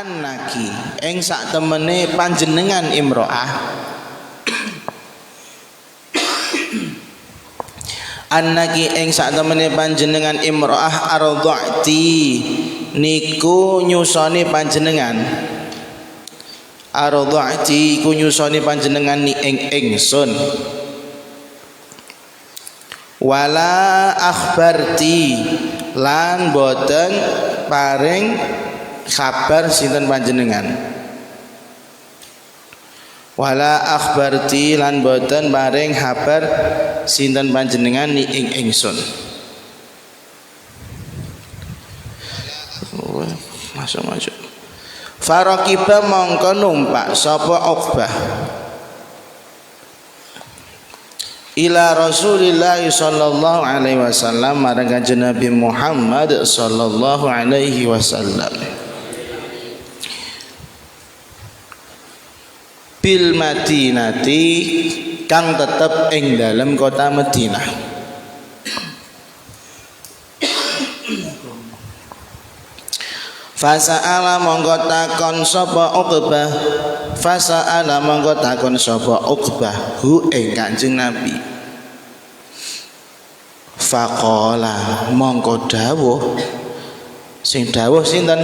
annaki ing sak temene panjenengan imro'ah annaki ing sak temene panjenengan imro'ah ardha'ti niku nyusoni panjenengan ardha'ti ku nyusoni panjenengan ni ing ingsun wala akhbarti lan boten paring kabar sinten panjenengan wala akhbarti lan boten paring kabar sinten panjenengan ni ing ingsun masuk faraqiba mongko numpak sapa Uqbah ila Rasulillah sallallahu alaihi wasallam marang Kanjeng Nabi Muhammad sallallahu alaihi wasallam bil Madinati kang tetep ing dalem kota Madinah fasa'ala mongko takon sapa Uqbah fasa'ala mongko takon sapa Uqbah hu ing Kanjeng Nabi faqala mongko dawuh sing dawuh sinten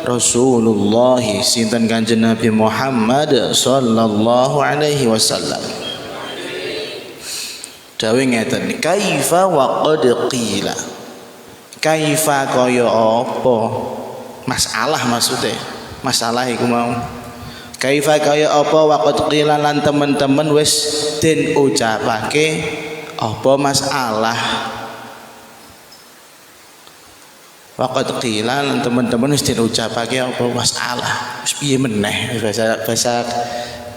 Rasulullah sinten Kanjeng Nabi Muhammad sallallahu alaihi wasallam dawuh ngeten kaifa wa qad qila kaifa kaya apa masalah maksudnya masalah iku mau kaifa kaya apa waqt qila lan temen-temen wis den ucapake apa masalah waqt qila lan temen-temen wis den ucapake apa masalah wis piye meneh bahasa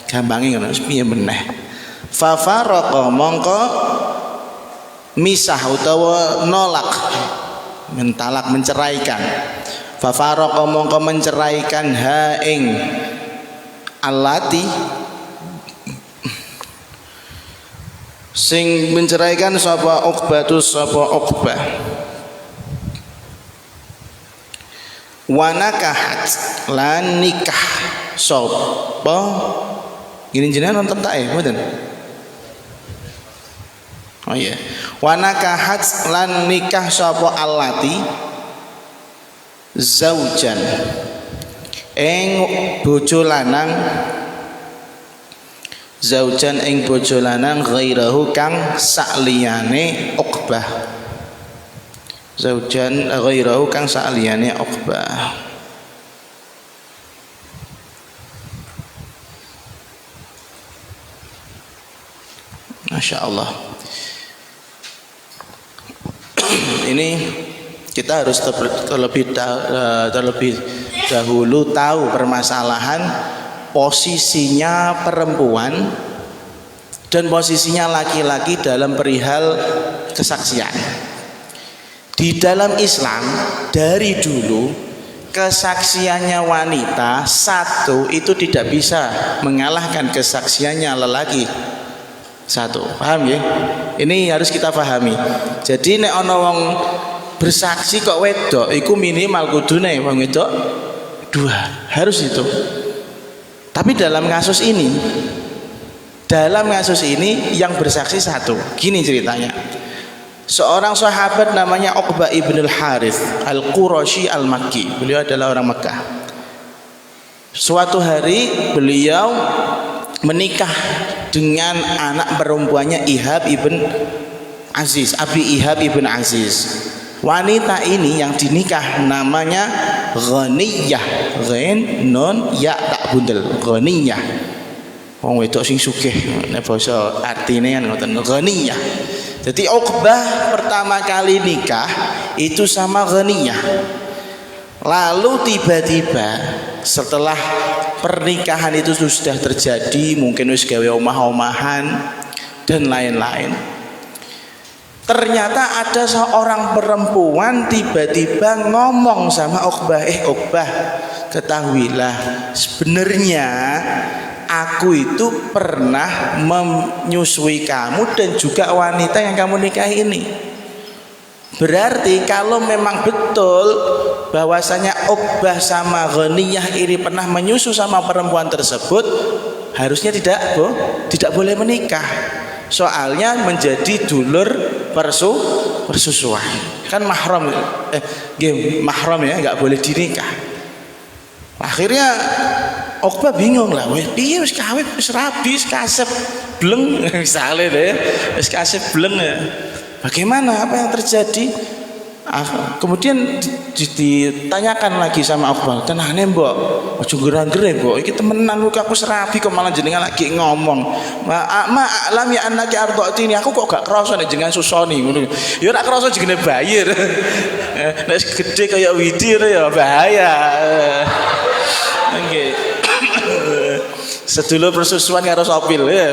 gampange ngono wis piye meneh fa faraqa mongko misah utawa nolak mentalak menceraikan fa faraqa mongko menceraikan ha ing allati sing menceraikan sapa Uqbah wa nakahat lan nikah sapa ngene jenengan nonton tak mboten oh iya wa nakahat lan nikah sapa allati zaujan ing bojo lanang zaujan ing bojo lanang ghairahu kang sakliyane Uqbah zaujan ghairahu kang sakliyane Uqbah Masya Allah ini kita harus terlebih dahulu tahu permasalahan posisinya perempuan dan posisinya laki-laki dalam perihal kesaksian. Di dalam Islam dari dulu kesaksiannya wanita satu itu tidak bisa mengalahkan kesaksiannya lelaki satu. Paham ya? Ini harus kita pahami. Jadi nek ana wong bersaksi kok wedok iku minimal kudune wong wedok dua harus itu. Tapi dalam kasus ini yang bersaksi satu. Gini ceritanya, seorang sahabat namanya Uqbah ibn al-Harith al-Qurashi al-Makki. Beliau adalah orang Mekah. Suatu hari beliau menikah dengan anak perempuannya Ihab ibn Aziz, Abi Ihab ibn Aziz. Wanita ini yang dinikah namanya Ghaniyah, ghain nun ya tak bundel, Ghaniyah. Wong wedok sing sugih nek basa artine kan ngoten Ghaniyah. Jadi Uqbah pertama kali nikah itu sama Ghaniyah. Lalu tiba-tiba setelah pernikahan itu sudah terjadi, mungkin wis gawe omah-omahan dan lain-lain. Ternyata ada seorang perempuan tiba-tiba ngomong sama Uqbah, Uqbah, ketahuilah sebenarnya aku itu pernah menyusui kamu dan juga wanita yang kamu nikahi ini. Berarti kalau memang betul bahwasanya Uqbah sama Ghaniyah ini pernah menyusu sama perempuan tersebut, harusnya tidak boleh menikah. Soalnya menjadi dulur persusuan. Kan mahram mahram ya, nggak boleh dinikah. Akhirnya Uqbah bingung lah, piye wis kawin wis rabi wis kasep bleng misale deh, wis kasep bleng ya. Bagaimana, apa yang terjadi? Kemudian ditanyakan lagi sama Uqbah, tenane mbok, ojo gerang-gere mbok, iki temenan aku serabi kok malah jenengan lagi ngomong. Alam ya annaki ardhati ini, aku kok gak krasa nek jenengan susoni ngono. Ya ora krasa jenenge bayi. Nek gede kaya widi ya bahaya. Nggih. Sedulur persusuan karo sopil ya.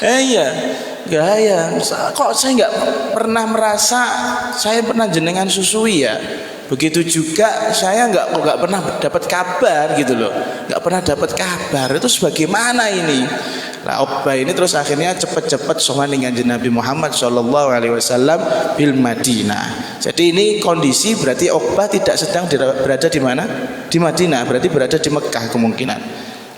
Iya, gaya. Kok saya nggak pernah merasa saya pernah jenengan susui ya. Begitu juga saya nggak pernah dapat kabar gitu loh, nggak pernah dapat kabar. Itu sebagaimana ini? Nah, Uqbah ini terus akhirnya cepat-cepat sowan dengan Nabi Muhammad SAW bil Madinah. Jadi ini kondisi berarti Uqbah tidak sedang berada di mana? Di Madinah, berarti berada di Mekah kemungkinan.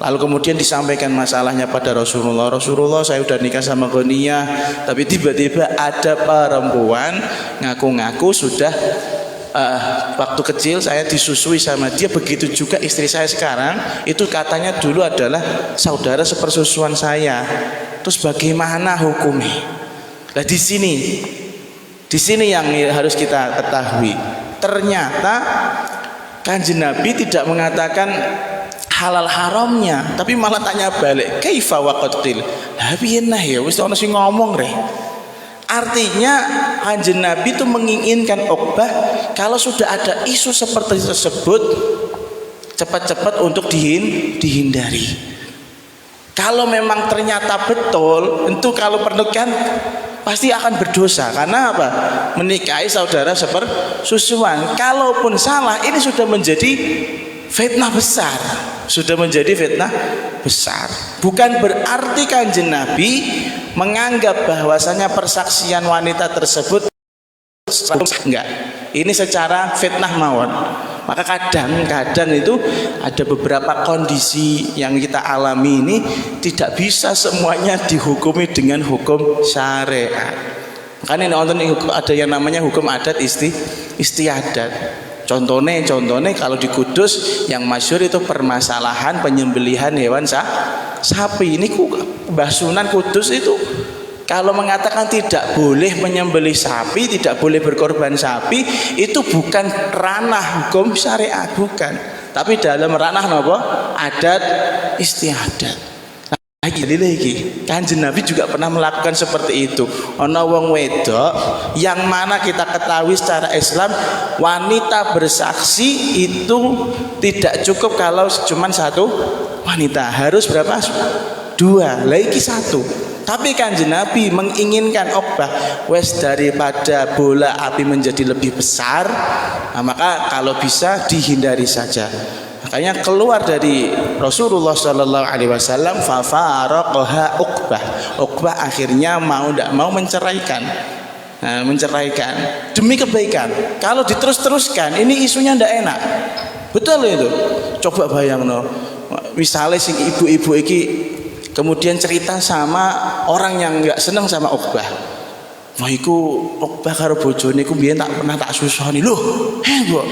Lalu kemudian disampaikan masalahnya pada Rasulullah. Rasulullah, saya udah nikah sama Ghaniyah, tapi tiba-tiba ada perempuan ngaku-ngaku sudah waktu kecil saya disusui sama dia, begitu juga istri saya sekarang itu katanya dulu adalah saudara sepersusuan saya. Terus bagaimana hukumnya? Nah di sini yang harus kita ketahui. Ternyata Kanjeng Nabi tidak mengatakan halal haramnya, tapi malah tanya balik, kaifa waqatil? Lah piye nah ya wis ana sing ngomong reh. Artinya Kanjeng Nabi itu menginginkan Uqbah kalau sudah ada isu seperti tersebut cepat-cepat untuk dihindari. Kalau memang ternyata betul, tentu kalau pernikahan pasti akan berdosa. Karena apa? Menikahi saudara sepersusuan. Kalaupun salah, ini sudah menjadi fitnah besar. Sudah menjadi fitnah besar. Bukan berarti Kanjeng Nabi menganggap bahwasanya persaksian wanita tersebut enggak. Ini secara fitnah mawon. Maka kadang-kadang itu ada beberapa kondisi yang kita alami ini tidak bisa semuanya dihukumi dengan hukum syariat. Makanya nonton ada yang namanya hukum adat istiadat. Contohnya kalau di Kudus yang masyhur itu permasalahan penyembelihan hewan sapi. Ini Mbah Sunan Kudus itu kalau mengatakan tidak boleh menyembelih sapi, tidak boleh berkorban sapi, itu bukan ranah hukum syariat, bukan. Tapi dalam ranah apa? Adat istiadat. Lagi Kanjeng Nabi juga pernah melakukan seperti itu. Ana wong wedok yang mana kita ketahui secara Islam wanita bersaksi itu tidak cukup kalau cuma satu wanita, harus berapa? Dua, lagi satu. Tapi Kanjeng Nabi menginginkan Uqbah, wes daripada bola api menjadi lebih besar, nah maka kalau bisa dihindari saja. Makanya keluar dari Rasulullah Sallallahu Alaihi Wasallam, fafaraqaha Uqbah. Uqbah akhirnya tidak mau menceraikan, menceraikan demi kebaikan. Kalau diterus-teruskan, ini isunya tidak enak. Betul itu. Coba bayang misalnya sing ibu-ibu iki kemudian cerita sama orang yang nggak senang sama Uqbah. Wah iku Uqbah karo bojone iku biyen pernah tak susoni. Loh, mbok.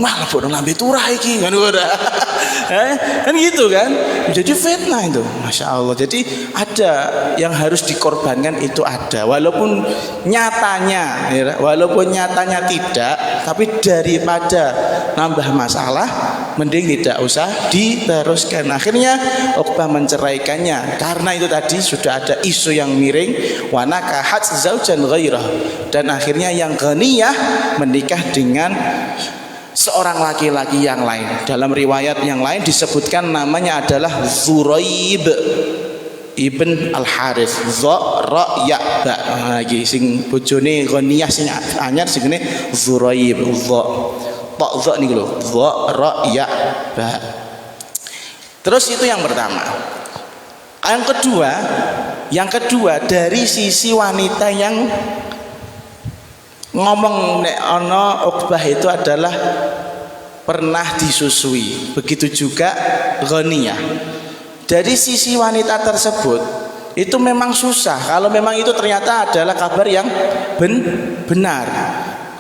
Malah bodo lambe turah iki kan udah. Kan gitu kan. Jadi fitnah itu. Masya Allah. Jadi ada yang harus dikorbankan, itu ada. Walaupun nyatanya tidak, tapi daripada nambah masalah mending tidak usah diteruskan. Akhirnya Uqbah menceraikannya karena itu tadi sudah ada isu yang miring, wa nakahat zaujan ghairah, dan akhirnya yang Ghaniyah menikah dengan seorang laki-laki yang lain. Dalam riwayat yang lain disebutkan namanya adalah Zuraib ibn Al-Harith. Ya ba lagi sing bojone Ghaniyah sing anyar sing ngene Zuraib. Tok niku lho. Ya ba. Terus itu yang pertama. Yang kedua, Yang kedua, dari sisi wanita yang ngomong nek ana Uqbah itu adalah pernah disusui, begitu juga Ghaniyah. Dari sisi wanita tersebut itu memang susah kalau memang itu ternyata adalah kabar yang benar.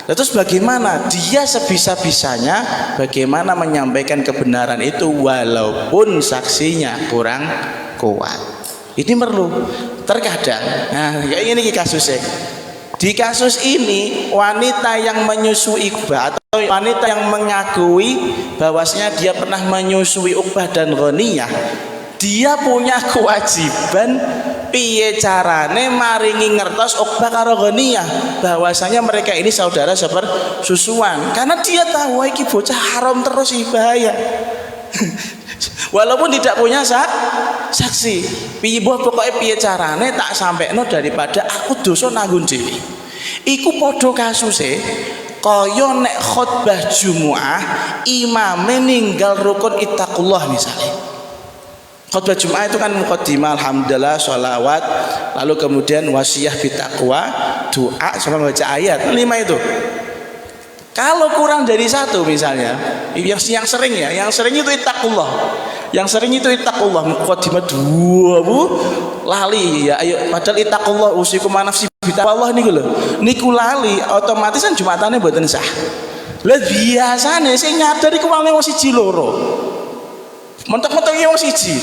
Terus bagaimana dia sebisa-bisanya bagaimana menyampaikan kebenaran itu walaupun saksinya kurang kuat. Ini perlu. Terkadang nah kayak ini kasusnya. Di kasus ini wanita yang menyusui Uqbah atau wanita yang mengakui bahwasanya dia pernah menyusui Uqbah dan Ghaniyah, dia punya kewajiban piye carane maringi ngertos Uqbah karo Ghaniyah bahwasanya mereka ini saudara sepersusuan, karena dia tahu iki bocah haram terus bahaya. Walaupun tidak punya saksi, piye pokoknya piye carane tak sampekno daripada aku dosa nanggung dhewe. Iku padha kasuse kaya nek khutbah Jumat imame ninggal rukun ittaqullah misalnya. Khutbah Jumat itu kan muqaddimah alhamdulillah sholawat, lalu kemudian wasiyah bitaqwa, doa sama baca ayat 5 itu. Kalau kurang dari satu misalnya, yang sering ya, yang sering itu ittaqullah. Yang sering itu ittaqullah muqaddimah 2 lali ya ayo padahal ittaqullah usikum nafsi bitaqwallah niku lho. Niku lali otomatis kan Jumatane mboten sah. Lah biasane sing nyadar iku wong siji loro. Mentok-mentok wong siji.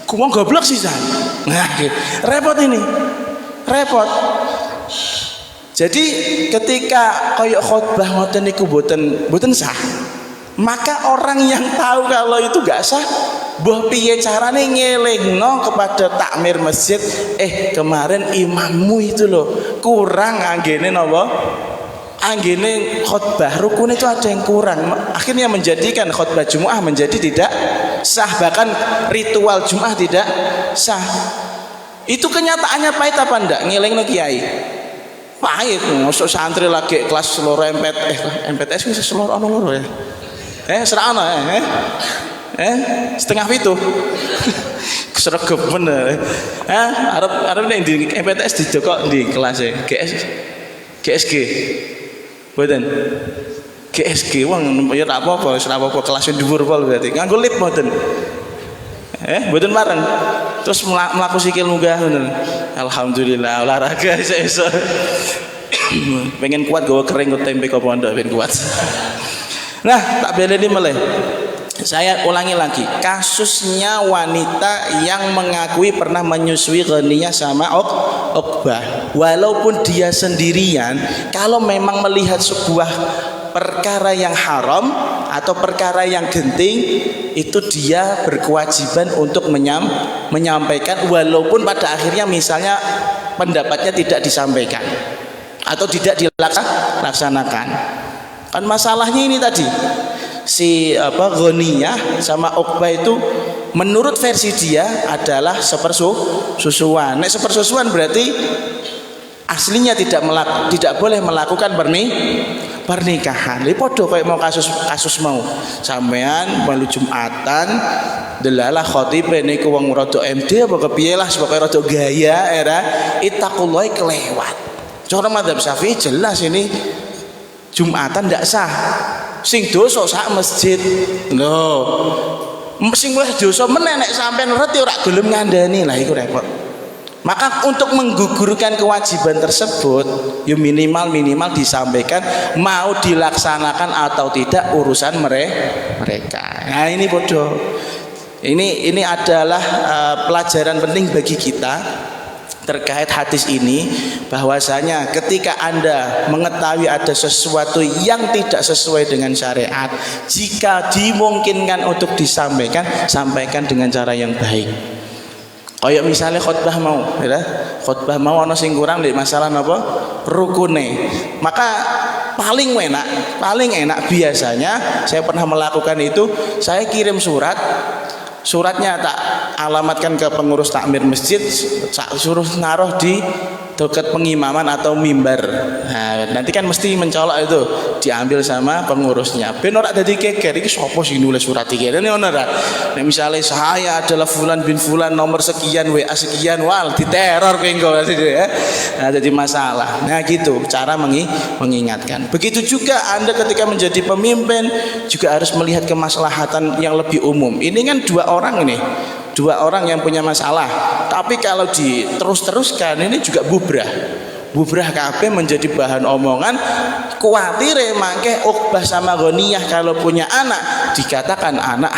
Ku wong goblok sisan. Nah, repot ini. Repot. Jadi ketika koyok khutbah ngoten niku boten sah, maka orang yang tahu kalau itu gak sah, mbah piye carane ngelingno kepada takmir masjid, kemarin imammu itu loh kurang anggene napa? Anggene khutbah rukun itu ada yang kurang. Akhirnya menjadikan khutbah Jumat menjadi tidak sah, bahkan ritual Jumat tidak sah. Itu kenyataannya pahit apa ndak ngelingno kiai? Pahit, masuk santri lagi kelas seluruh MPTS bisa seluruh loro ya. Serana setengah itu kesergep bener. Arep ning di MPTS dijokok di kelas GSG. Mboten. GSG wong ya ora apa-apa, wis ora apa-apa kelas dhuwur pol berarti. Nganggo lip mboten. Mboten mareng. Terus mlaku sikil munggah ngono. Alhamdulillah olahraga iso-iso. Pengen kuat gawa kering kok tempe kok pondok ben kuat. Nah, tak beleni meleh. Saya ulangi lagi, kasusnya wanita yang mengakui pernah menyusui Ghaniyah sama Uqbah. Walaupun dia sendirian, kalau memang melihat sebuah perkara yang haram atau perkara yang genting, itu dia berkewajiban untuk menyampaikan walaupun pada akhirnya misalnya pendapatnya tidak disampaikan atau tidak dilaksanakan. Kan masalahnya ini tadi si Ghaniyah sama Uqbah itu menurut versi dia adalah sepersusuan. Nek sepersusuan berarti aslinya tidak boleh melakukan pernikahan. Lha padha koyo mau kasus mau. Sampean malu Jumatan delalah khatibe niku wong rada MD apa kepiye lah pokoke rada gaya era ittaqullah kelewat. Cara madzhab Syafi'i jelas ini Jumatan ndak sah. Sing dosa sak masjid. Lho. Sing wis dosa meneh nek sampean ngerti ora gelem ngandani lah iku repot. Maka untuk menggugurkan kewajiban tersebut, ya minimal disampaikan mau dilaksanakan atau tidak urusan mereka. Nah ini bodoh. Ini adalah pelajaran penting bagi kita terkait hadis ini, bahwasanya ketika Anda mengetahui ada sesuatu yang tidak sesuai dengan syariat, jika dimungkinkan untuk disampaikan, sampaikan dengan cara yang baik. Kayak misalnya khutbah mau, ya, khutbah mau ana sing kurang di masalah apa? Rukune. Maka paling enak biasanya saya pernah melakukan itu, saya kirim suratnya tak alamatkan ke pengurus takmir masjid, suruh naruh di dekat pengimaman atau mimbar. Nah, nanti kan mesti mencolok itu diambil sama pengurusnya. Ben ora dadi keker iki sapa sing nulis surat iki. Ini ngono ra. Nek misale saya adalah fulan bin fulan nomor sekian WA sekian wal diteror kowe engko ya. Nah, jadi masalah. Nah, gitu cara mengingatkan. Begitu juga Anda ketika menjadi pemimpin juga harus melihat kemaslahatan yang lebih umum. Ini kan dua orang yang punya masalah, tapi kalau diterus-teruskan ini juga bubrah kabeh menjadi bahan omongan. Kuatire mangke Uqbah sama Ghaniyah kalau punya anak dikatakan anak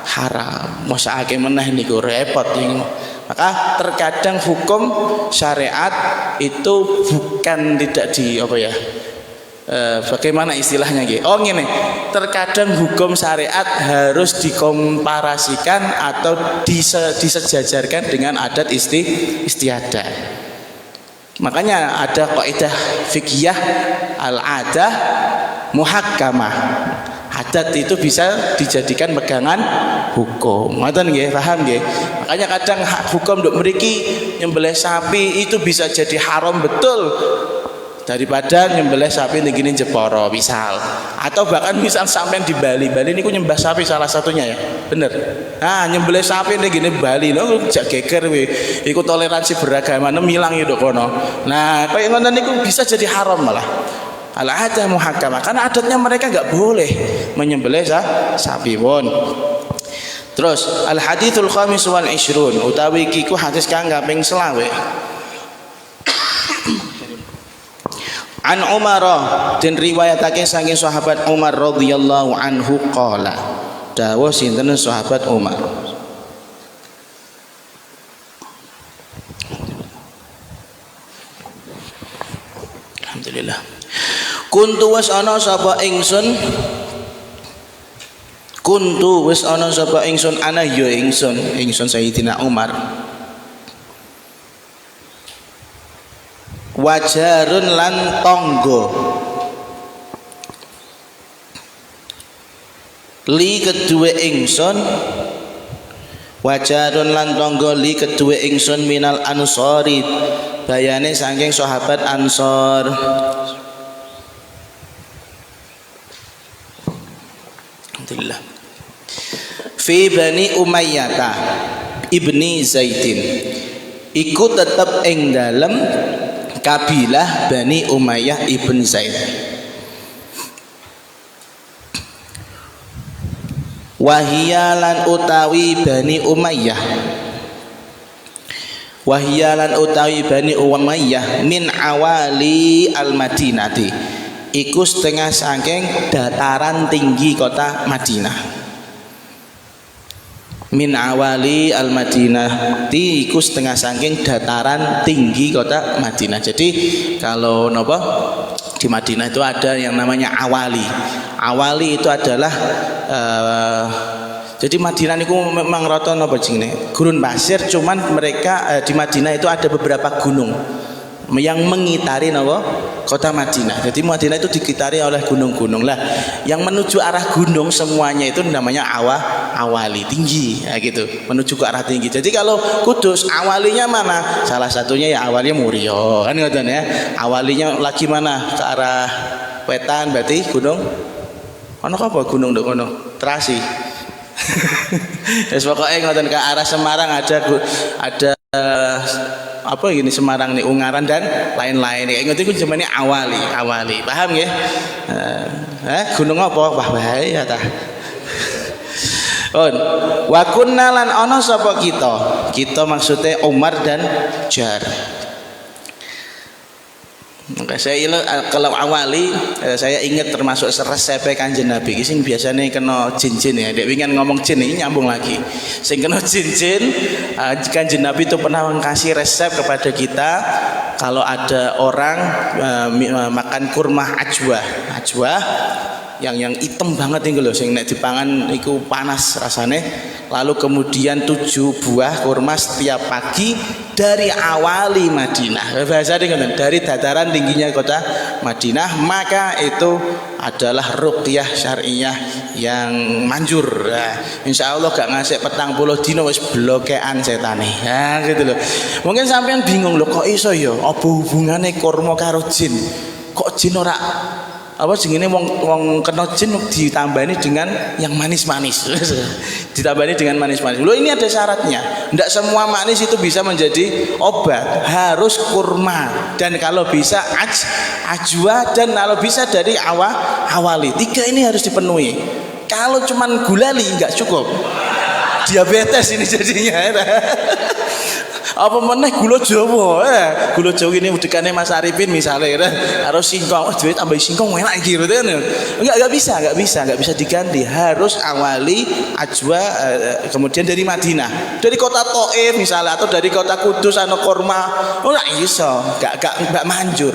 haram. Mosake meneh niku repot ini. Maka terkadang hukum syariat itu bukan tidak di apa ya, bagaimana istilahnya gitu. Oh gini, terkadang hukum syariat harus dikomparasikan atau disejajarkan dengan adat istiadat. Makanya ada kaidah fikih al-adah muhakkamah. Adat itu bisa dijadikan pegangan hukum. Ngoten nggih, paham nggih? Makanya kadang hukum nduk mriki nyembelih sapi itu bisa jadi haram betul daripada nyembelih sapi ning gini Jepara misal, atau bahkan misal sampean di Bali niku nyembah sapi salah satunya ya, bener. Nah, nyembelih sapi ning gini Bali lho jak geger kowe. Iku toleransi beragama milang itu kono. Nah, kaya ngono niku bisa jadi haram malah. Al-adah muhakkamah, karena adatnya mereka enggak boleh menyembelih sapi pun. Terus al hadithul khamis wal 20 utawi kiku hadis kang kaping 20. An Umar dan riwayatake saking sahabat Umar radhiyallahu anhu qala, dawuh sinten sahabat Umar, alhamdulillah, kuntu wis ana sapa ingsun ana ya ingsun Sayyidina Umar wajarun lan tonggo li kedue ingsun wajarun lan tonggo li kedue ingsun minal ansori bayane saking sahabat Ansor. Alhamdulillah. Fi Bani Umayyah ibni Zaidin iku tetep ing dalem kabilah Bani Umayyah ibn Zaid. Wahiyalan utawi Bani Umayyah min awali al-Madinati iku setengah saking dataran tinggi kota Madinah. Min awali al-Madinah iku setengah saking dataran tinggi kota Madinah. Jadi kalau nopo di Madinah itu ada yang namanya awali. Awali itu adalah jadi Madinah niku memang rata nopo jenenge gurun pasir, cuman mereka di Madinah itu ada beberapa gunung yang mengitari nopo kota Madinah. Jadi Madinah itu dikitari oleh gunung-gunung lah. Yang menuju arah gunung semuanya itu namanya awali, tinggi ya gitu, menuju ke arah tinggi. Jadi kalau Kudus awalinya mana? Salah satunya ya awalnya Murio kan ngoten ya. Awalinya lagi mana? Ke arah wetan berarti gunung ono apa gunung nduk kono? Terasi. Wis pokoke ngoten ke arah Semarang ada apa gini Semarang nih Ungaran dan lain-lain. Kayak ngoten iku jenenge awali. Paham nggih? Gunung apa? Wah bahaya ta. Wa kunna lan ana sapa kita maksudnya Umar dan Jar. Maka saya kalau awali saya ingat termasuk resep Kanjeng Nabi sing biasanya kena jin-jin ya. Dek wingan ngomong jin ini nyambung lagi. Sing kena jin-jin Kanjeng Nabi itu pernah kasih resep kepada kita kalau ada orang makan kurma ajwah yang hitam banget ini loh, sing nek dipangan iku panas rasane. Lalu kemudian 7 buah kurma setiap pagi dari awali Madinah. Bahasa dari dataran tingginya kota Madinah, maka itu adalah ruqyah syariah yang manjur. Nah, insya Allah gak ngasih 40 dino wis blokean setane. Nah, gitu loh. Mungkin sampean bingung loh, kok iso ya? Apa hubungannya kurma karo jin? Kok jin ora apa jenenge wong kena jin ditambani dengan yang manis-manis. Ditambani dengan manis-manis. Loh, ini ada syaratnya. Tidak semua manis itu bisa menjadi obat. Harus kurma, dan kalau bisa ajwa, dan kalau bisa dari awali. 3 ini harus dipenuhi. Kalau cuman gulali nggak cukup. Diabetes ini jadinya. Apa meneh gula Jawa, gula Jawa ini udekane Mas Arifin misalnya, harus singkong, duit tambah singkong enak gitu kan? Enggak bisa diganti, harus awali ajwa, kemudian dari Madinah, dari kota Thaif misalnya, atau dari kota Kudus atau kurma, nggak iso, nggak manjur.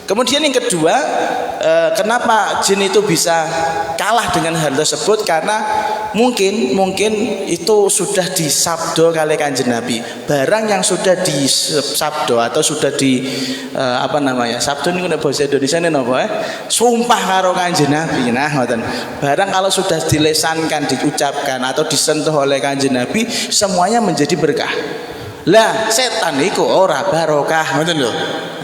Kemudian yang kedua, kenapa jin itu bisa kalah dengan hal tersebut? Karena mungkin itu sudah disabdo kali Kanjeng Nabi. Barang yang sudah disabdo atau sudah di sabdo ini udah bahasa Indonesia ini apa ya? Sumpah karo Kanjeng Nabi. Nah, ngoten. Barang kalau sudah dilesankan, diucapkan atau disentuh oleh Kanjeng Nabi, semuanya menjadi berkah. Lah setan itu ora barokah, ngoten lho.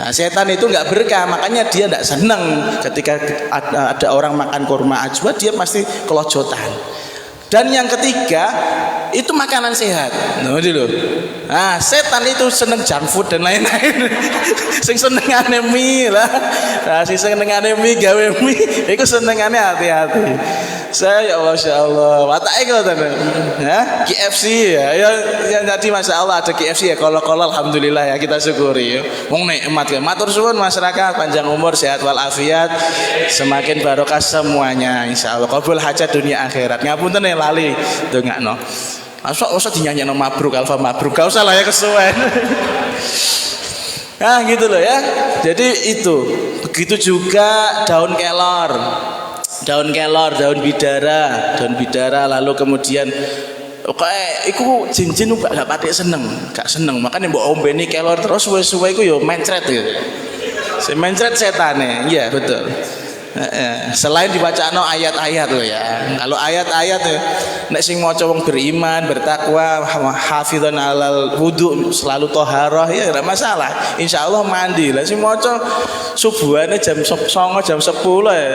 Nah, setan itu nggak berkah, makanya dia tidak senang ketika ada orang makan kurma ajwa, dia pasti kelojotan. Dan yang ketiga itu makanan sehat. Nah, lho. Nah, setan itu seneng junk food dan lain-lain. Sing senengane mie lah. Nah, sing senengane mie gawe mie, iku senengane hati-hati. Saya ya Masya Allah, watake ngoten. Ya, KFC ya. Yang tadi Masya Allah ada KFC ya, kalau alhamdulillah ya, kita syukuri ya. Wong nikmat ya. Matur suwun masyarakat, panjang umur, sehat walafiat, semakin barokah semuanya insyaallah. Qabul hajat dunia akhirat. Ngapunten ya lali ndongakno. Usah dinyanyekno mabruk alfa mabruk. Gak usah lah ya, kesuwen. Nah, gitu loh ya. Jadi itu. Begitu juga daun kelor, daun bidara, lalu kemudian iku jin-jin gak patik seneng, makanya mbok ombeni kelor terus suwe-suwe iku yo mencret gitu. Mencret setane, iya betul. Selain dibacano ayat-ayat loh ya. Kalau ayat-ayat ya, nek sing maca wong beriman, bertakwa, hafizan alal wudu, selalu toharoh ya enggak masalah. Insyaallah mandi. Lah sing maca subuhane jam 09.00 jam 10 ya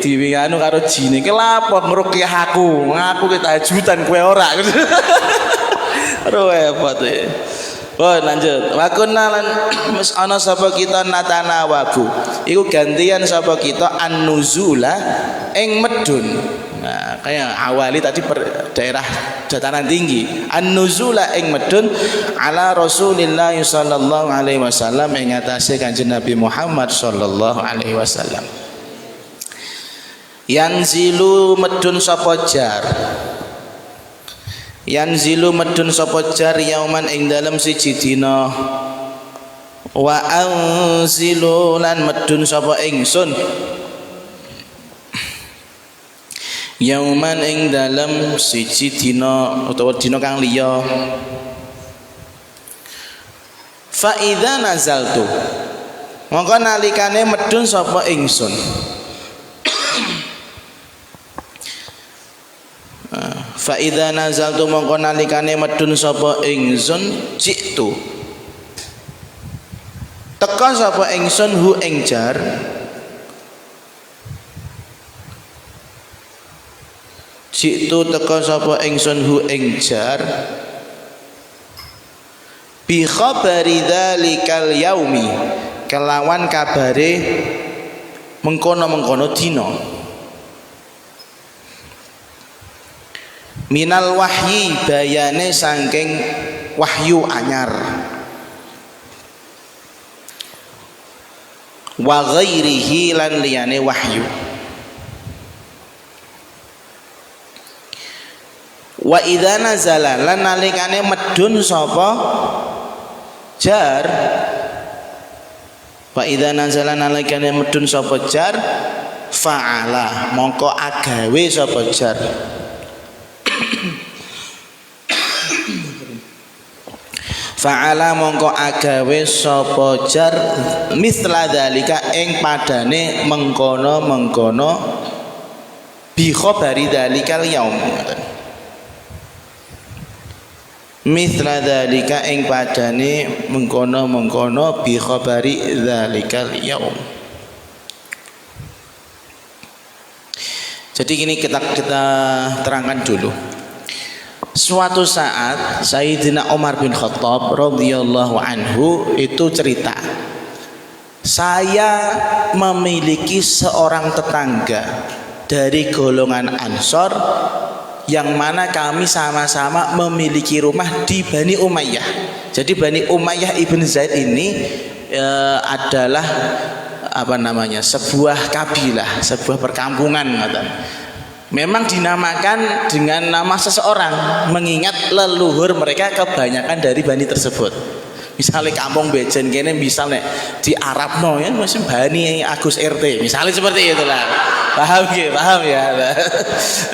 diwinganu karo jin iki lapo ngruqyah aku ki tajudan kowe ora. Repot ya. Oh, lanjut. Wa kunna lan ana sapa kita natanawabu. Iku gantian sapa kita an-nuzula ing medun. Nah, kayak awali tadi daerah dataran tinggi. An-nuzula ing medun ala Rasulillah sallallahu alaihi wasallam ing atase Kanjeng Nabi Muhammad sallallahu alaihi wasallam. Yanzilu medun sapa jar. Yanzilu medun sapa jar yauman ing dalem siji dina. Wa anzilu lan medun sapa ingsun yauman ing dalem siji dina utawa dina kang liya. Fa idza nazaltu mongko nalikane medun sapa ingsun fa idza nazaltu mongko nalikane medun sapa ingsun jitu teka sapa ingsun hu ing jar jitu teka sapa ingsun hu ing jar bi khabari dzalikal yaumi kelawan kabare mengkono-mengkono dina minal wahyi bayane saking wahyu anyar wa ghairihi lan liyane wahyu wa idza nazala lan nalikane medun sapa jar wa idza nazala nalikane medun sapa jar Fa'ala mongko agawe sapa jar. Fa'ala mongko agawe sapa jar misla dzalika ing padane mengkono-mengkono bi khabari dzalikal yaum. Misla dzalika ing padane mengkono-mengkono bi khabari dzalikal yaum. Jadi ini kita terangkan dulu. Suatu saat Sayyidina Umar bin Khattab radhiyallahu anhu itu cerita, saya memiliki seorang tetangga dari golongan Ansor yang mana kami sama-sama memiliki rumah di Bani Umayyah. Jadi Bani Umayyah ibn Zaid ini adalah apa namanya, sebuah kabilah, sebuah perkampungan. Memang dinamakan dengan nama seseorang mengingat leluhur mereka kebanyakan dari Bani tersebut. Misalnya kampung Bejen kene misalnya di Arabno ya masih Bani Agus RT misalnya seperti itulah. Paham ya? Paham ya.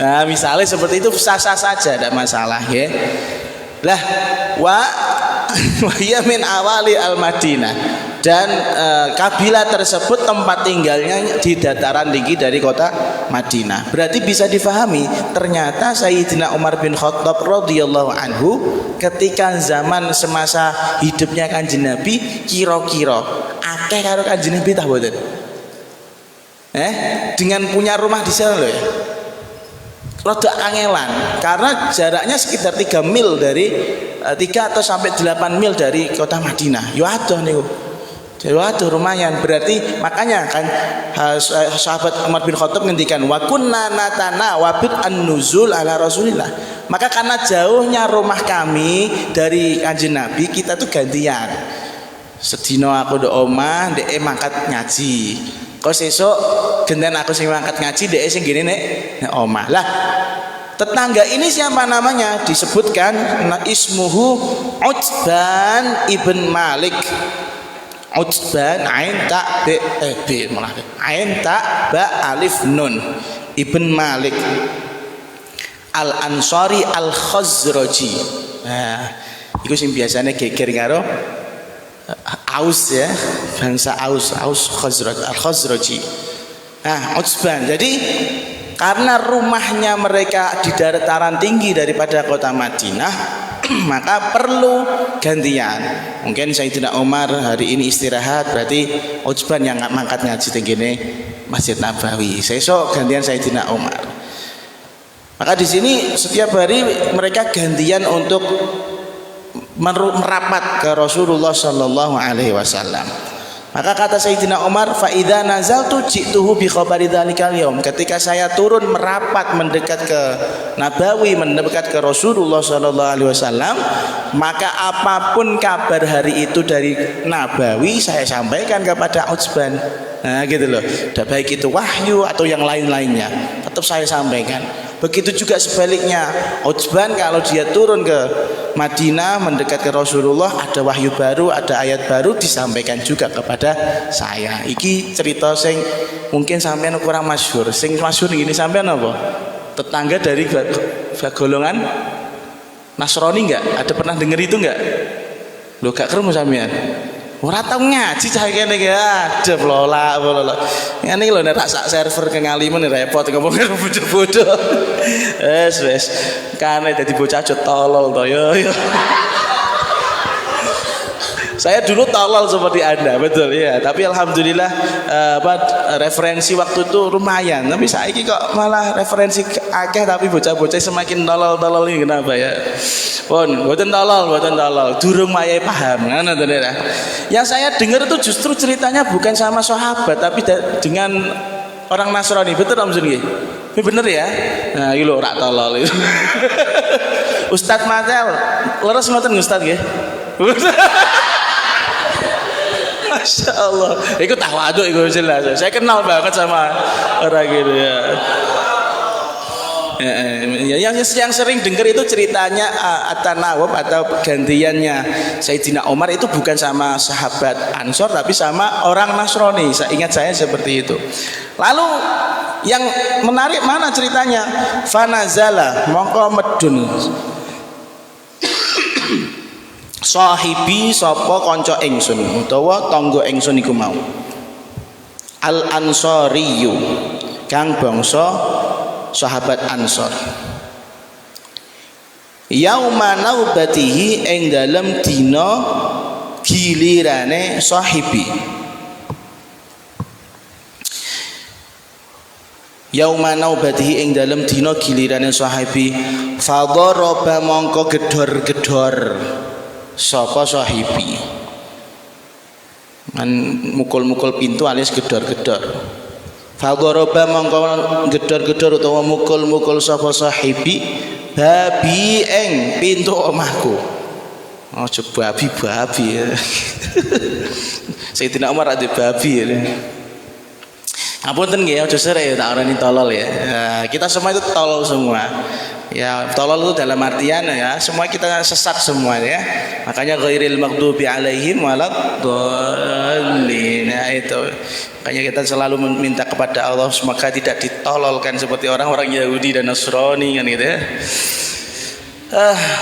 Nah, misalnya seperti itu sah-sah saja, tidak masalah ya. Lah wa ya min awali al-Madinah. Dan kabilah tersebut tempat tinggalnya di dataran tinggi dari kota Madinah. Berarti bisa difahami ternyata Sayyidina Umar bin Khattab radhiyallahu anhu ketika zaman semasa hidupnya Kanjeng Nabi kira-kira akeh karo Kanjeng Nabi tah mboten? Dengan punya rumah di sana loh ya. Rada kangelan karena jaraknya sekitar 3 mil dari 3 atau sampai 8 mil dari kota Madinah. Yo adoh niku. Jadi waduh lumayan, berarti makanya kan sahabat Umar bin Khattab ngendikan wa kunna natana wabit an-nuzul ala Rasulillah. Maka karena jauhnya rumah kami dari Kanjeng Nabi, kita tuh gantian. Sedino aku do omah, ndek mangkat ngaji. Kok sesuk genten aku sing mangkat ngaji, ndek sing gini nek omah. Lah tetangga ini siapa namanya? Disebutkan ismuhu Utban ibn Malik. Utban ain ta b malah ain ta ba alif nun ibn Malik al Ansari al Khazraji. Nah, iku sing biasanya geger karo Aus ya, bangsa Aus Khazraj al Khazraji. Nah, Utban. Jadi karena rumahnya mereka di dataran tinggi daripada kota Madinah, maka perlu gantian. Mungkin Sayyidina Umar hari ini istirahat, berarti Utban yang mangkat ngaji tenggene Masjid Nabawi. Sesuk gantian Sayyidina Umar. Maka di sini setiap hari mereka gantian untuk merapat ke Rasulullah sallallahu alaihi wasallam. Maka kata Sayyidina Umar, fa idza nazaltu ji'tuhu bi khabari dzalikal yaum. Ketika saya turun merapat mendekat ke Nabawi, mendekat ke Rasulullah sallallahu alaihi wasallam, maka apapun kabar hari itu dari Nabawi saya sampaikan kepada Utsban. Nah, gitu loh. Baik itu wahyu atau yang lain-lainnya, tetap saya sampaikan. Begitu juga sebaliknya, Utsban kalau dia turun ke Madinah mendekat ke Rasulullah, ada wahyu baru, ada ayat baru disampaikan juga kepada saya. Iki cerita sing mungkin sampean kurang masyhur. Sing masyhur gini sampean apa? Tetangga dari golongan Nasrani enggak? Ada pernah dengar itu enggak? Lho gak krungu sampean? Ora tau ngaji cah kene iki. Adep lola. Ngene iki lho nek sak server kengalimen repot ngomong karo bodoh-bodoh. Wes. Kane dadi bocah aja tolol to yo. Saya dulu tolol seperti Anda, betul ya. Tapi alhamdulillah referensi waktu itu lumayan. Tapi saiki kok malah referensi akeh tapi bocah-bocah semakin tolol-tolol ini kenapa ya? Pun, mboten tolol. Durung mayai paham. Ngono to ya. Yang saya dengar itu justru ceritanya bukan sama sahabat tapi dengan orang Nasrani. Betul Om Zun nggih? Ini bener ya? Nah, iki lho rak tolol itu. Ustaz Matel, leres ngoten Ustaz nggih? Masya Allah, itu tawaduk itu jelas. Saya kenal banget sama orang gitu ya. Yang sering dengar itu ceritanya At-Tanawub atau gantiannya Sayyidina Umar itu bukan sama sahabat Ansor tapi sama orang Nasrani. Ingat saya seperti itu. Lalu yang menarik mana ceritanya? Fanazala mongko medun sahibi sapa kanca ingsun utawa tangga ingsun iku mau Al-Ansariyu kang bangsa sahabat Ansor yauma naubatihi ing dalem dina gilirane sahibi yauma naubatihi ing dalem dina gilirane sahibi fadharaba mongko gedor-gedor sapa sahibi kan mukul-mukul pintu alias gedor-gedor fadharaba mongko gedor-gedor utawa mukul-mukul sapa sahibi babi ing pintu omahku aja babi ya. Sayyidina Umar ada babi ya. Ngapunten nggih aja sere ya tak arani tolol ya. Kita semua itu tolol semua. Ya, tolol itu dalam artian ya, semua kita sesat semua ya. Makanya ghairil maghdubi alaihim waladdallin. Nah, itu. Makanya kita selalu meminta kepada Allah semoga tidak ditololkan seperti orang-orang Yahudi dan Nasrani kan gitu ya.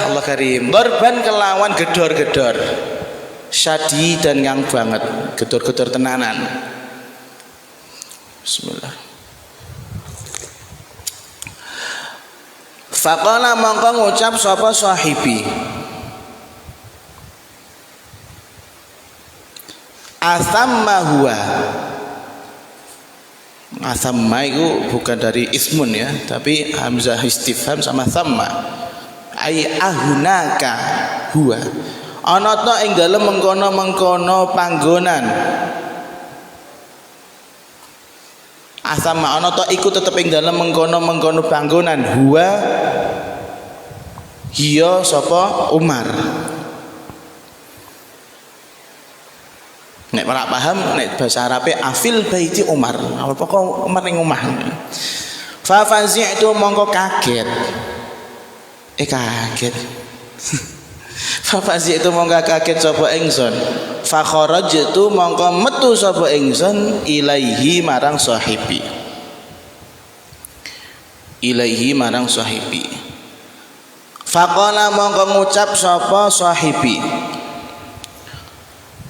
Allah karim. Dorban kelawan gedor-gedor. Syadi dan yang banget, gedor-gedor tenanan. Bismillah. Faqala mongko ngucap sapa sahibi Asamma huwa. Asamma itu bukan dari ismun ya, tapi hamzah istifham sama thamma. Ai ahunaka huwa. Ana ta ing dalem mengkono-mengkono panggonan. Asama ana ta iku tetep ing dalem mengkono-mengkono panggonan huwa hiya sapa Umar. Nek ora paham nek bahasa Arabe afil baiti Umar. Apa kok Umar ning omah. Fa fazi'tu mongko kaget. Kaget. Fa fazi'tu mongko kaget sapa ingsun. Fa kharajtu mongko metu sapa ingsun ilaihi marang sahibi. Ilaihi marang sahibi. Faqala mongko ngucap sapa sahibi.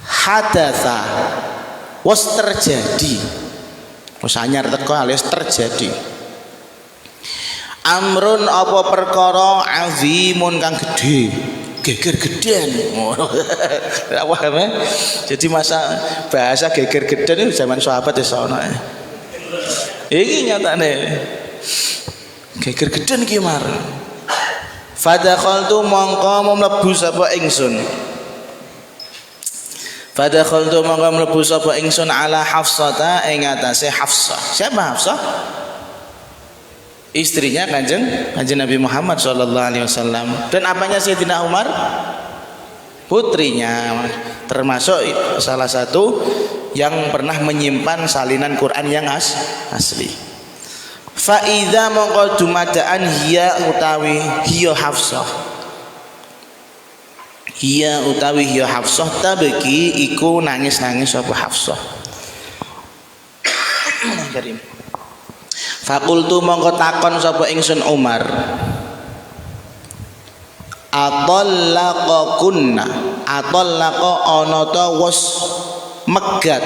Hadatsa was terjadi. Wis anyar teko alias terjadi. Amrun apa perkara azimun kang gedhe. Geger geden. Jadi masa bahasa geger geden itu zaman sahabat ya sono. Iki nyatane. Geger geden iki mar. Fadakhaltu mongko mlebu sapa ingsun. Fadakhaltu mongko mlebu sapa ingsun ala Hafsata ing atase Hafsah. Siapa Hafsah? Istrinya kanjeng Nabi Muhammad SAW. Dan apanya Sayyidina Umar? Putrinya, termasuk salah satu yang pernah menyimpan salinan Quran yang asli. Fa idza mongko dumadaan hiya utawi hiya Hafsah. Hiya utawi hiya Hafsah tabeki iku nangis-nangis sapa Hafsah. Karim. Fakultu mongko takon sapa ingsun Umar. Atallaqakunna. Atallaqa ana ta was megat.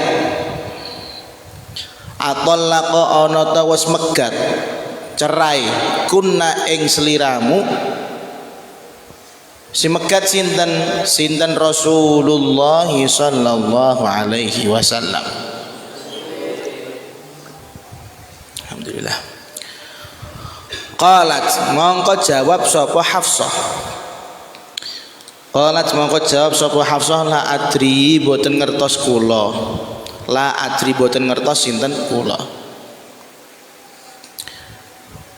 Atallaqa ana ta was megat. Cerai kunna ing sliramu. Si megat sinten Rasulullah sallallahu alaihi wasallam. Alhamdulillah. Qalat mongko jawab sapa Hafsah. Qalat mongko jawab sapa Hafsah la adri boten ngertos kula. La adri boten ngertos sinten kula.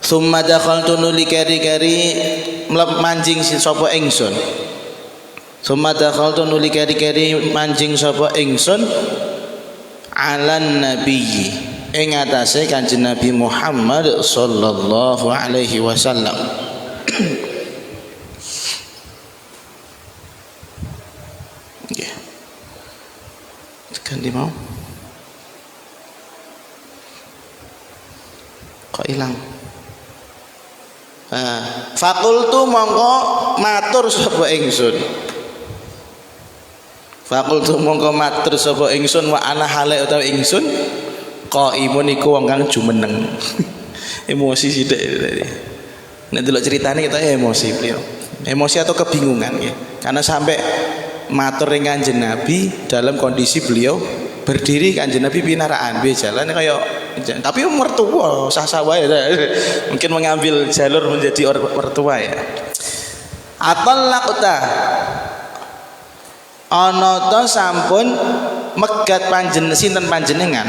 Summa dakhaltu nuli keri-keri mlep manjing sapa ingsun. Summa dakhaltu nuli keri-keri manjing sapa ingsun alan nabiyyi ing atase Kanjeng Nabi Muhammad sallallahu alaihi wasallam. Nggih. Ganti mau. Kok ilang? Fakultu mongko matur sapa ingsun. Fakultu mongko matur sapa ingsun wa ana hale utawa ingsun qaimun iku wong kang jumeneng. Emosi sithik tadi. Nek delok ceritane kita emosi beliau. Emosi atau kebingungan ya. Karena sampai matur ring Kanjeng Nabi dalam kondisi beliau berdiri, Kanjeng Nabi pinaraan piye jalan kaya tapi mertua sah-sah wae mungkin mengambil jalur menjadi mertua ya. Atallaqta ana ta sampun megat sinten panjenengan.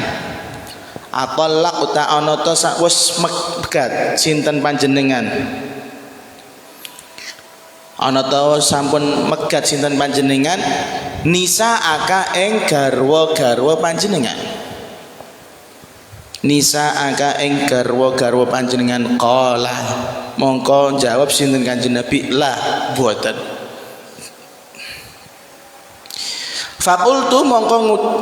Atallaqta ana ta wis megat sinten panjenengan. Ana ta sampun megat sinten panjenengan nisa aka ing garwa-garwa panjenengan. Nisa aka ing garwa-garwa panjenengan qala mongko jawab sinten Kanjeng Nabi lah boten. Fakultu mongko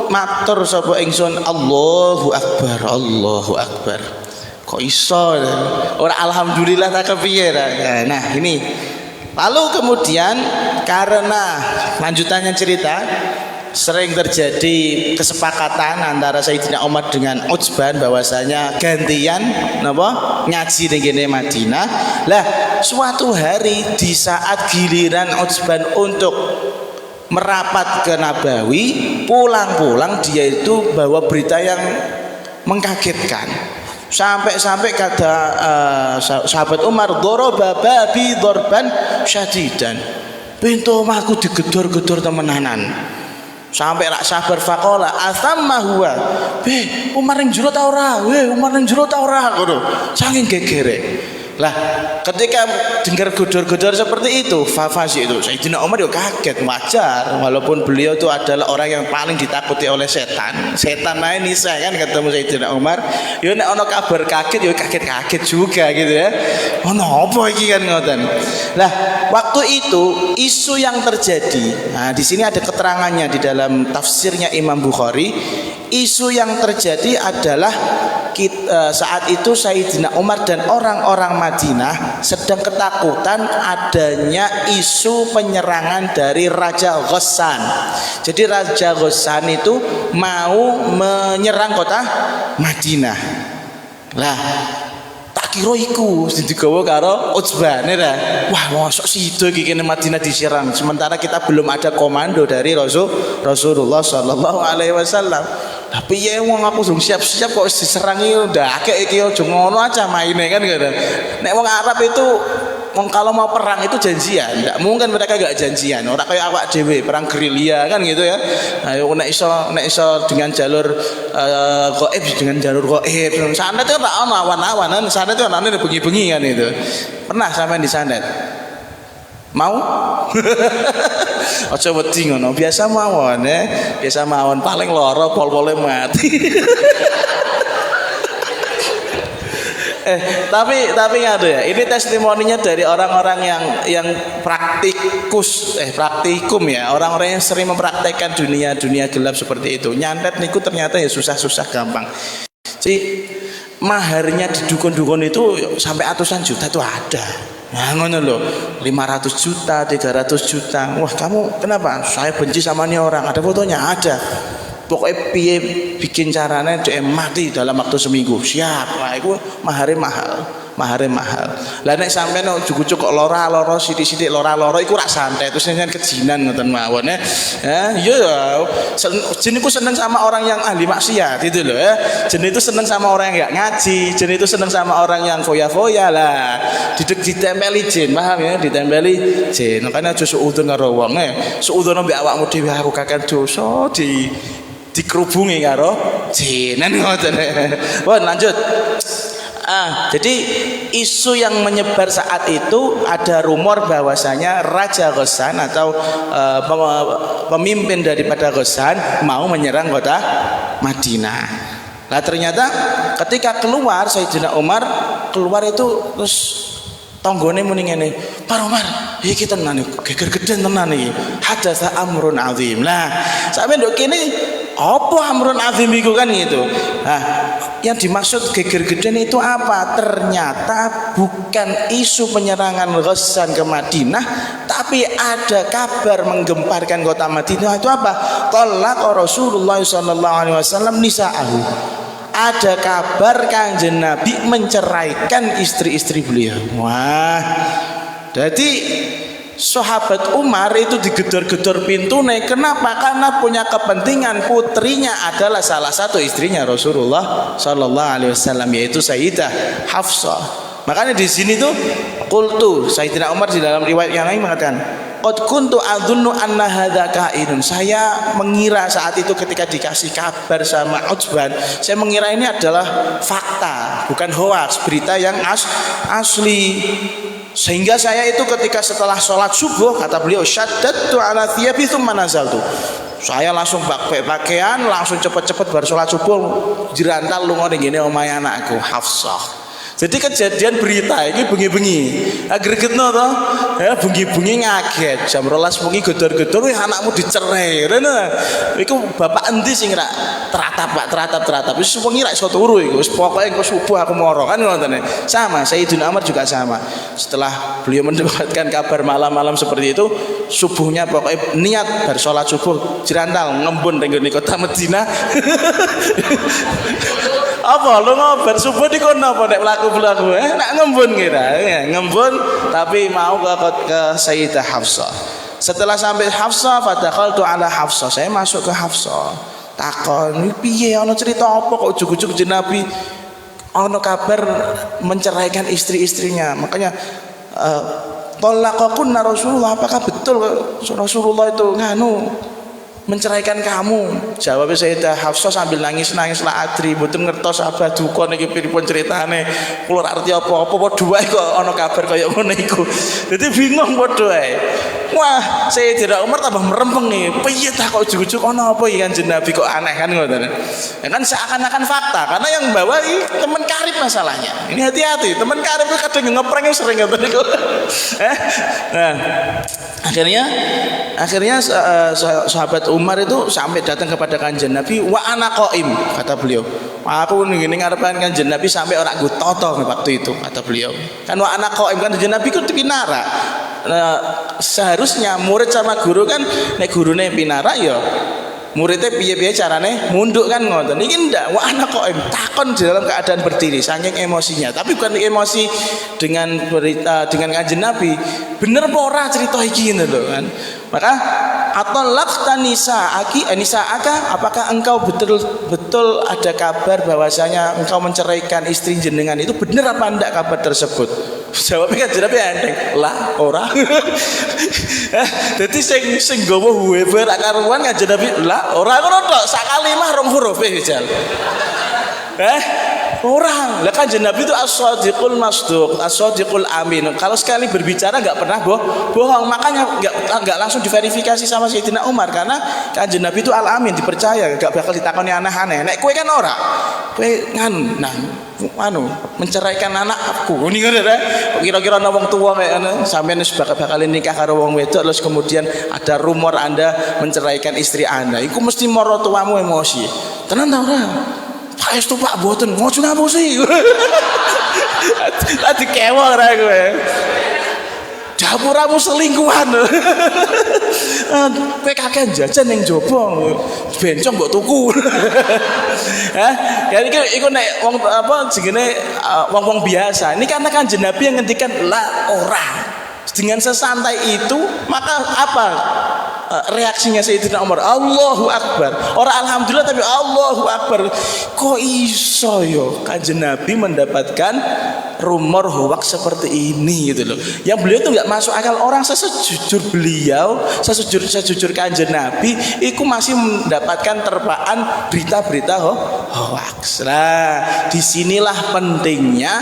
matur sapa ingsun Allahu akbar Allahu akbar. Kok iso ora alhamdulillah tak kepiye. Nah ini lalu kemudian karena lanjutannya cerita sering terjadi kesepakatan antara Sayyidina Umar dengan Utsban bahwasanya gantian napa ngaji ning kene Madinah. Lah suatu hari di saat giliran Utsban untuk merapat ke Nabawi, pulang-pulang dia itu bawa berita yang mengkagetkan. Sampai-sampai kata sahabat Umar, "Daraba babi darban syadidan." Pintu omahku digedor-gedor temenanan. Sampai rak sabar faqala asamma huwa. Umar ning jero ta ora? Umar ning jero ta ora? Ngono. Saking gegere. Lah ketika dengar gedor-gedor seperti itu Fafasi itu Sayyidina Umar juga kaget, wajar walaupun beliau itu adalah orang yang paling ditakuti oleh setan lain nisa kan ketemu Sayyidina Umar ya nek ana kabar kaget ya kaget-kaget juga gitu ya. Ono apa iki kan ngoten. Lah waktu itu isu yang terjadi, nah di sini ada keterangannya di dalam tafsirnya Imam Bukhari. Isu yang terjadi adalah saat itu Sayyidina Umar dan orang-orang Madinah sedang ketakutan adanya isu penyerangan dari Raja Ghassan. Jadi Raja Ghassan itu mau menyerang kota Madinah. Lah tak kira iku sing digawa karo Utsban ya. Wah mosok sido iki kene Madinah diserang sementara kita belum ada komando dari Rasulullah sallallahu alaihi wasallam. Tapi ya wong aku sung siap-siap kok diserang iki udah akeh iki aja ngono aja maine kan gitu. Nek wong Arab itu kalau mau perang itu janjian, enggak mungkin mereka enggak janjian. Ora kayak awak dhewe perang gerilya kan gitu ya. Ayo nek iso dengan jalur gaib dengan jalur gaib. Sandet itu ora ono awan-awan, sandet itu anane bengi-bengi kan itu. Pernah sampean di sandet? Mau? Aja wedi ngono, biasa mawon ya. Biasa mawon paling lara pol-pole mati. Tapi ngadu ya. Ini testimoninya dari orang-orang yang praktikum ya. Orang-orang yang sering mempraktekkan dunia gelap seperti itu. Nyantet niku ternyata ya susah-susah gampang. Jadi maharnya di dukun-dukun itu sampai ratusan juta itu ada. Nah ngono loh, 500 juta, 300 juta. Wah kamu kenapa? Saya benci sama ini orang. Ada fotonya? Ada. Pokoknya piye bikin caranya dia mati dalam waktu seminggu. Siap. Wah itu maharnya mahal. Lah nek sampean jujuk kok lora sithik-sithik lora iku rak santai terus nyen kejinan ngoten mawon ya. Iya jin iku seneng sama orang yang ahli maksiat itu loh ya. Jin itu seneng sama orang yang enggak ngaji, jin itu seneng sama orang yang foya-foya lah. Ditempeli jin, paham ya? Ditempeli jin. Makanya aja suudzon karo wong suudzon mbek awakmu dhewe aku kakek dosa dikerubungi karo jinan ngoten. Wah lanjut. Jadi isu yang menyebar saat itu ada rumor bahwasanya Raja Ghassan atau pemimpin daripada Ghassan mau menyerang kota Madinah. Nah ternyata ketika keluar Sayyidina Umar keluar itu terus tanggane muni ngene, "Pak Umar, iki tenan iki, geger gedhe tenan iki. Hadatsa amrun azim." Lah, sampe nduk kene apa amrun azim iku kan gitu. Nah, yang dimaksud geger gedhe itu apa? Ternyata bukan isu penyerangan Ghassan ke Madinah, tapi ada kabar menggemparkan kota Madinah itu apa? Talaq Rasulullah sallallahu alaihi wasallam nisa'ahu. Ada kabar Kanjeng Nabi menceraikan istri-istri beliau. Wah, jadi sahabat Umar itu digedor-gedor pintu nih. Kenapa? Karena punya kepentingan putrinya adalah salah satu istrinya Rasulullah Sallallahu Alaihi Wasallam, yaitu Sayyidah Hafsah. Makanya di sini tuh qultu, Sayyidina Umar di dalam riwayat yang lain mengatakan, qad kuntu adzunnu anna hadza kainun. Saya mengira saat itu ketika dikasih kabar sama Utsman, saya mengira ini adalah fakta, bukan hoaks, berita yang asli. Sehingga saya itu ketika setelah sholat subuh, kata beliau, syaddadtu ala thiyabi tsumma nazaltu. Saya langsung pakai pakaian, langsung cepet-cepet baru sholat subuh, jirantal lunga ning ngene omahe anakku Hafsah. Jadi kejadian berita ini bengi-bengi, gregetno to, ya bengi-bengi ngaget, jam 12 bengi gedor-gedor, anakmu dicerai, rene, iku bapak endi sing rak teratap, wis wengi rak iso turu iku, wis pokoke engko subuh aku moro kan ngoten. Sama, Sayyidina Umar juga sama. Setelah beliau mendapatkan kabar malam-malam seperti itu, subuhnya pokoknya niat bar salat subuh jirantal ngembun ning kota Madinah. Apa lu ngobar subuh di kono apa nek pelaku nak ngembun kira ya, ngembun tapi mau ke Sayyidah Hafsah. Setelah sampai Hafsah, fadakhaltu ala Hafsah, saya masuk ke Hafsah, takon piye ana cerita apa kok ujug-ujug Nabi ana kabar menceraikan istri-istrinya. Makanya talaqakunna Rasulullah, apakah betul Rasulullah itu nganu menceraikan kamu? Jawab Sayyidah Hafsah sambil nangis-nangis lah adri, mboten ngertos apa duka niki pripun critane. Kula arti apa-apa padha wae kok ana kabar kaya ngono iku. Dadi bingung padha wae. Wah, Sayyidina Umar tambah merempeng nih. Piye ta kok ujug-ujug ana apa iki Kanjeng Nabi kok aneh kan ngoten. Ya kan seakan-akan fakta, karena yang bawa ini teman karib masalahnya. Ini hati-hati, teman karib itu kadang ngeprank sering ngoten niku. Nah, akhirnya sahabat Umar itu sampai datang kepada Kanjeng Nabi, wa ana qaim, kata beliau. Aku ngene ngarepan Kanjeng Nabi sampai ora nggo toto waktu itu, kata beliau. Kan wa ana qaim, kan Kanjeng Nabi ku pinara. Seharusnya murid sama guru kan nek gurune pinara ya muridnya piye-piye carane munduk kan ngoten. Iki ndak, wa ana qaim, takon dalam keadaan berdiri saking emosinya. Tapi bukan emosi dengan berita dengan Kanjeng Nabi. Bener apa ora cerita iki ngono lho kan. Maka atallaqta nisa'aka, apakah engkau betul ada kabar bahwasanya engkau menceraikan istri jenengan? Itu benar apa enggak kabar tersebut? Jawabnya kan Nabi enteng, lah ora. Dadi sing nggawa huweber akaruan Kanjeng Nabi, lah ora ngono tok, sak kalimah rong huruf jal. Orang, lah Kanjeng Nabi itu as-sadiqul masduq, as-sadiqul amin. Kalau sekali berbicara nggak pernah bohong, makanya nggak langsung diverifikasi sama Sayyidina Umar, karena Kanjeng Nabi itu al-amin, dipercaya, nggak bakal ditakoni aneh-aneh. Nek kowe kan ora, kowe menceraikan anakku, ini ngono ta? Kira-kira ana wong tuwa kayak ngono, sampeyan wis bakal nikah karo wong wedok, terus kemudian ada rumor Anda menceraikan istri Anda, iku mesti moro tuamu emosi. Tenan ta ora? Paestu Pak boten ngojo ngapusi. Tadi kewok ra kowe. Dapuramu selingkuhan. Kowe kakek jajan ning jaba. Bencong mbok tuku. Ya iku nek wong apa jenenge wong-wong biasa. Ini karena Kanjeng Nabi yang ngendikan la ora. Dengan sesantai itu, maka apa reaksinya Sayyidina Umar? Allahu Akbar. Orang alhamdulillah tapi Allahu Akbar. Kok iso yo Kanjeng Nabi mendapatkan rumor hoax seperti ini gitu loh. Yang beliau tuh nggak masuk akal. Orang sesujur beliau, sesujur Kanjeng Nabi, itu masih mendapatkan terpaan berita-berita hoax. Nah, disinilah pentingnya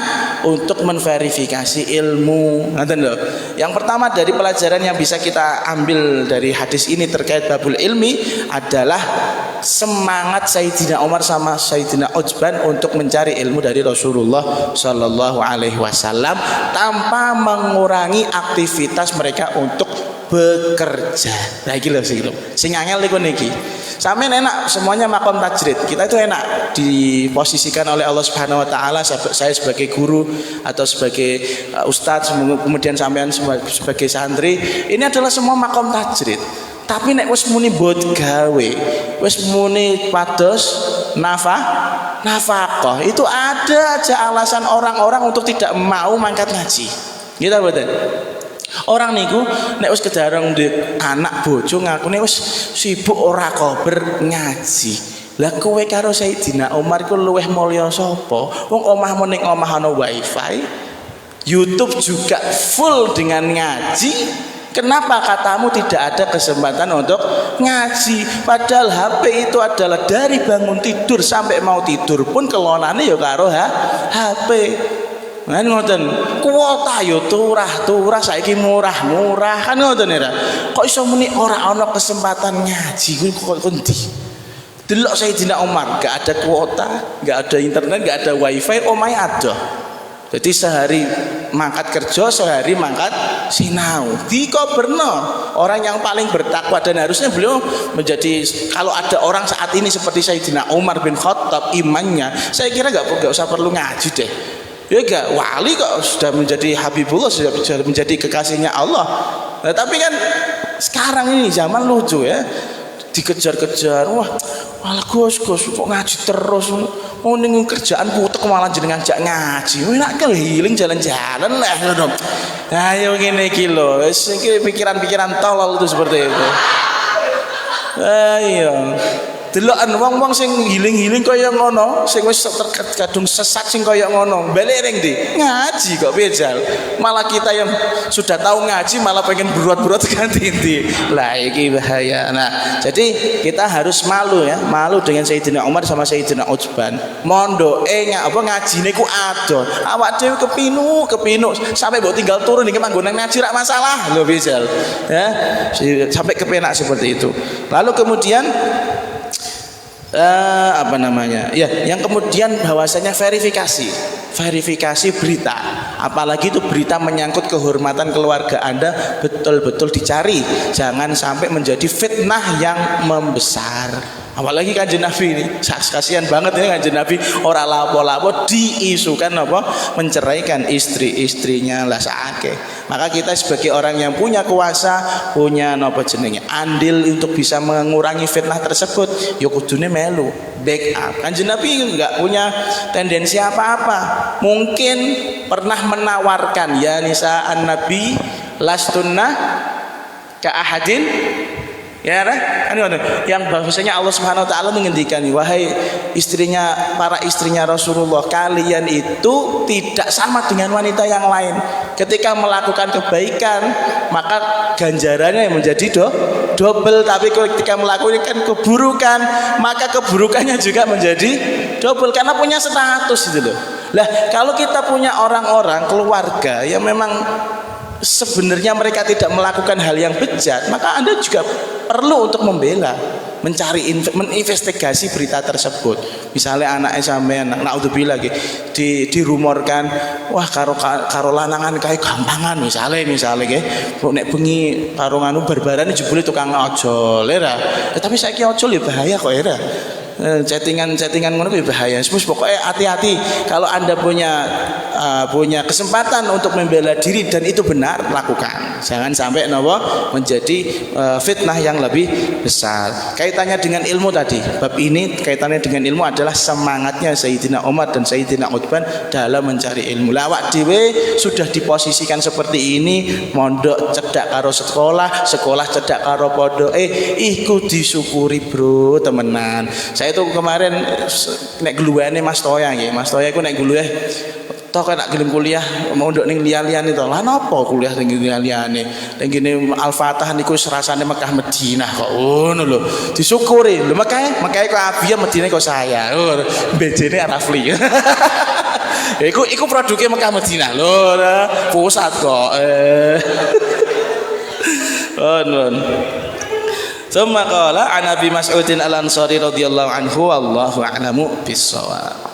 untuk menverifikasi ilmu. Nanti loh. Yang pertama dari pelajaran yang bisa kita ambil dari hadis ini terkait babul ilmi adalah semangat Sayyidina Umar sama Sayyidina Utsman untuk mencari ilmu dari Rasulullah Shallallahu Alaihi Wasallam tanpa mengurangi aktivitas mereka untuk bekerja. Nah, iki lho sing angel niku niki. Sampeyan enak semuanya makom tajrid. Kita itu enak diposisikan oleh Allah Subhanahu wa taala, saya sebagai guru atau sebagai ustadz, kemudian sampean sebagai santri. Ini adalah semua makom tajrid. Tapi nek wis muni bot gawe, wis muni pados nafkah, itu ada aja alasan orang-orang untuk tidak mau mangkat ngaji. Gitu betul. Orang niku nek wis kejarang di anak bojo ngakune wis sibuk ora kober ngaji. Lah kowe karo Sayyidina Umar iku luweh mulya sapa? Wong omahmu ning omah ana wifi, YouTube juga full dengan ngaji. Kenapa katamu tidak ada kesempatan untuk ngaji? Padahal HP itu adalah dari bangun tidur sampai mau tidur pun kelonane ya karo HP. Nah, ngoten. Kuota yo turah saiki murah kan ngoten ya. Kok iso muni ora ana kesempatan ngaji kuwi kok endi? Delok Sayyidina Umar, gak ada kuota, gak ada internet, gak ada wifi, omahe ada. Jadi sehari mangkat kerja, sehari mangkat sinau. Dikoberno orang yang paling bertakwa, dan harusnya beliau menjadi, kalau ada orang saat ini seperti Sayyidina Umar bin Khattab imannya, saya kira gak usah perlu ngaji deh. Ya enggak, wali kok sudah menjadi Habibullah, sudah menjadi kekasihnya Allah. Nah, tapi kan sekarang ini zaman lucu ya, dikejar-kejar, wah Gus kok ngaji terus, mau ning kerjaan putek malah jenengan jak ngaji, enak keliling jalan-jalan lah dong. Nah yo ngene iki lho, wis iki pikiran-pikiran tolol itu seperti itu. Ayo delokan wong-wong sing giling-giling kaya ngono, sing wis terkadung sesat sing kaya ngono, balik ring ndi? Ngaji kok bejal. Malah kita yang sudah tahu ngaji malah pengen beruat-beruat ganti ndi. Lah iki bahaya. Nah, jadi kita harus malu ya, malu dengan Sayyidina Umar sama Sayyidina Utsman. Mondoke ngajine ku adon. Awak dhewe kepinu sampai mbok tinggal turun iki manggon ngaji rak masalah lho bejal. Ya, sampai kepenak seperti itu. Lalu kemudian yang kemudian bahwasanya verifikasi berita, apalagi itu berita menyangkut kehormatan keluarga Anda, betul-betul dicari, jangan sampai menjadi fitnah yang membesar. Apalagi Kanjeng Nabi ini, kasihan banget ini Kanjeng Nabi, ora lapo-lapo diisukan menceraikan istri-istrinya lah saake. Maka kita sebagai orang yang punya kuasa, punya andil untuk bisa mengurangi fitnah tersebut, ya kudune melu backup. Kanjeng Nabi enggak punya tendensi apa-apa. Mungkin pernah menawarkan, ya nisa an-nabi lastunna ka ahadin, ya yang bahwasanya Allah Subhanahu wa taala menghentikan, wahai para istrinya Rasulullah, kalian itu tidak sama dengan wanita yang lain. Ketika melakukan kebaikan maka ganjarannya menjadi double, tapi ketika melakukan keburukan maka keburukannya juga menjadi double karena punya status gitu loh. Lah kalau kita punya orang-orang keluarga yang memang sebenarnya mereka tidak melakukan hal yang bejat, maka Anda juga perlu untuk membela, menginvestigasi berita tersebut. Misalnya anaknya sampean, naudzubillah dirumorkan, wah karo lanangan kayak gampangan misalnya nek bengi karo nganu barbaran jebule tukang ojol ya. Tapi saiki ojol ya bahaya kok ya. Chattingan ngono kuwi bahaya. Pokoknya hati-hati kalau Anda punya kesempatan untuk membela diri dan itu benar, lakukan. Jangan sampai menjadi fitnah yang lebih besar. Kaitannya dengan ilmu tadi, bab ini kaitannya dengan ilmu adalah semangatnya Sayyidina Umar dan Sayyidina Utsman dalam mencari ilmu. Lawak dhewe sudah diposisikan seperti ini, mondok cedak karo sekolah cedak karo pondoke, iku disyukuri bro, temenan. Saya itu kemarin nek gluwane Mas Toya nggih. Mas Toya iku nek gluwe toh kan nak gelem kuliah mau nduk ning liya-liyane to. Lah napa kuliah ning liya-liyane? Ning kene Al-Fatah niku rasane Mekah Madinah kok ngono lho. Disyukuri. Lho Mekah kok Abia Madinah kok saya. Oh, bejene Arafli. Iku produknya Mekah Madinah lho, pusat kok. Oh, non. Summa qala an Abi Mas'udin Al-Ansari radhiyallahu anhu wallahu a'lamu bis-shawab.